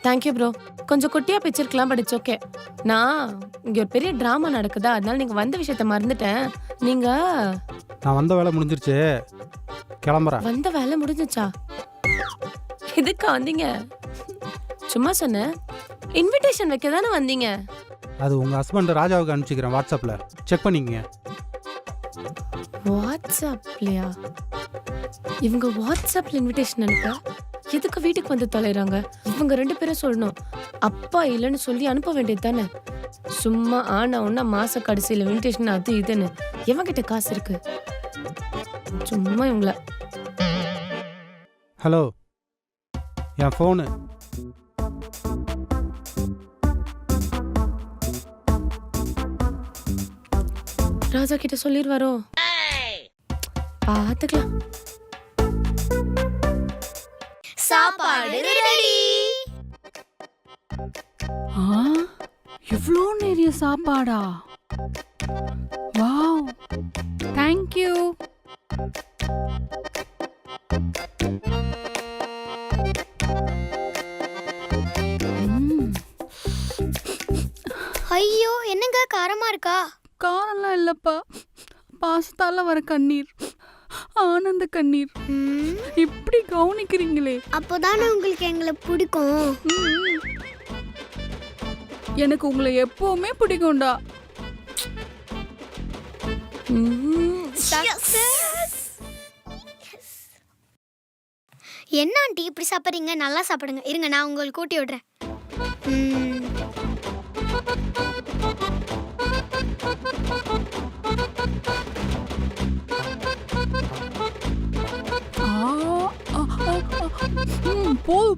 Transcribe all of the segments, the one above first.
Thank you bro. கொஞ்சம் குட்டியா பிச்சிருக்கலாம், but it's okay. நான் இங்க ஒரு பெரிய டிராமா நடக்குதா, அதனால நீங்க வந்த விஷயத்த மறந்துட்டேன். நீங்க நான் வந்த வேலை முடிஞ்சிருச்சு, கிளம்புறேன். வந்த வேலை முடிஞ்சுச்சா? இதுக்கா வந்தீங்க? சும்மா சொன்னேன். இன்விடேஷன் வைக்க தானே வந்தீங்க? அது உங்கள் ஹஸ்பண்ட் ராஜாவுக்கு அனுப்பிச்சிக்கிறேன், வாட்ஸ்அப்பில் செக் பண்ணிக்கங்க. வாட்ஸ்அப்லையா? இவங்க வாட்ஸ்அப்ல இன்விடேஷன் அனுப்ப எதுக்கு வீட்டுக்கு வந்து தொலைறாங்க? இவங்க 2 பேரும் சொல்லணும். அப்பா இல்லைன்னு சொல்லி அனுப்ப வேண்டியது தானே. சும்மா ஆனா ஒன்னா மாச கடைசியில் இன்விடேஷன் அது இதுன்னு எவங்கிட்ட காசு இருக்கு? சும்மா இவங்கள. ஹலோ, என் ஃபோனு. ராஜா கிட்ட சொல்லிடுவாரோ? பாத்துக்கலாம். சாப்பாடு ரெடி. இவ்ளோ நிறைய சாப்பாடா? Wow, thank you. ஐயோ, என்னங்க காரமா இருக்கா? காரம்லாம் இல்லப்பா, பாஸ்தால வர கண்ணீர், ஆனந்த கண்ணீர். இப்படி கவனிக்கிறீங்களே. அப்போதானே உங்களுக்கு எங்களை பிடிக்கும். எனக்கு உங்களை எப்பவுமே பிடிக்கும்டா. என்ன ஆண்டி இப்படி சாப்பிட்றீங்க? நல்லா சாப்பிடுங்க. இருங்க, நான் உங்களுக்கு கூட்டி விடுறேன்.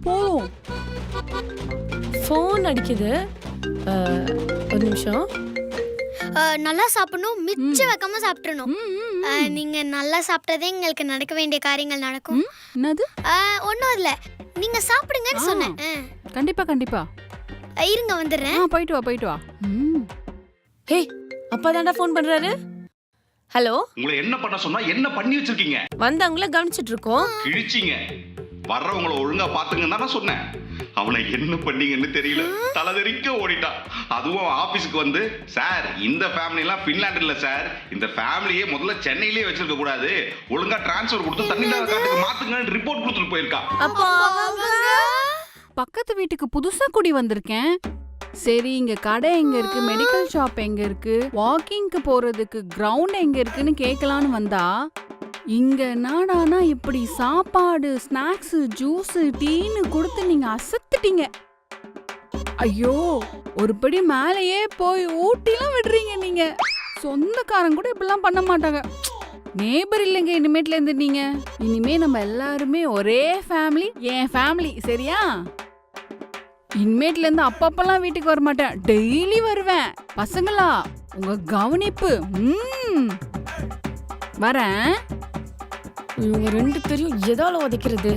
போதும். ஃபோன் அடிக்குது. ஒரு நிமிஷம். நல்லா சாப்பிடணும், மிச்சம் வைக்காம சாப்பிடணும். நீங்க நல்லா சாப்பிட்டதே எங்களுக்கு நடக்க வேண்டிய காரியங்கள் நடக்கும். என்னது? ஒன்றும் இல்லை, நீங்க சாப்பிடுங்கன்னு சொன்னேன். கண்டிப்பா. இருங்க, வந்துடுறேன். போயிட்டு வா. ஹே, அப்பா தாண்டா ஃபோன் பண்றாரு. ஹலோ, உங்களை என்ன பண்ண சொன்னா என்ன பண்ணி வச்சிருக்கீங்க? வந்தவங்கள கவனிச்சிட்டு இருக்கோம். கிழிச்சிங்க. வர்றவங்கள ஒழுங்கா பாத்துங்கன்னு தான் சொன்னேன். அவனை என்ன பண்ணீங்கன்னு தெரியல, தலைதெறிக்க ஓடிட்டான். அதுவும் ஆபீஸ்க்கு வந்து, சார் இந்த ஃபேமிலி எல்லாம் பின்லாந்து இல்ல சார், இந்த ஃபேமிலியே முதல்ல சென்னையிலேயே வச்சிருக்க கூடாது, ஒழுங்கா டிரான்ஸ்ஃபர் கொடுத்து தண்ணியில்லாத காட்டுக்கு மாத்துங்கன்னு ரிப்போர்ட் கொடுத்துட்டு போயிருக்கா. அப்போ பக்கத்து வீட்டுக்கு புதுசா குடி வந்திருக்கேன். சரி, இங்க கடை எங்க இருக்கு, மெடிக்கல் ஷாப் எங்க இருக்கு, வாக்கிங்க்கு போறதுக்கு கிரவுண்ட் எங்க இருக்குன்னு கேட்கலான்னு வந்தா, இங்க நாடானா இப்படி சாப்பாடு, ஸ்நாக்ஸ், ஜூஸ், டீன்னு கொடுத்து நீங்க அசத்துட்டீங்க. ஐயோ, ஒரு படி மேலேயே போய் ஊட்டிலாம் விடுறீங்க நீங்க. சொந்தக்காரங்க கூட இப்படிலாம் பண்ண மாட்டாங்க. நேபர் இல்லைங்க இனிமேட்ல இருந்து நீங்க. இனிமே நம்ம எல்லாருமே ஒரே ஃபேமிலி, என் ஃபேமிலி, சரியா? இனிமேட்ல இருந்து அப்பப்பெல்லாம் வீட்டுக்கு வர மாட்டேன், டெய்லி வருவேன். பசங்களா, உங்க கவனிப்பு. வரேன். இவங்க 2 பேரையும் எதால உதைக்கிறது?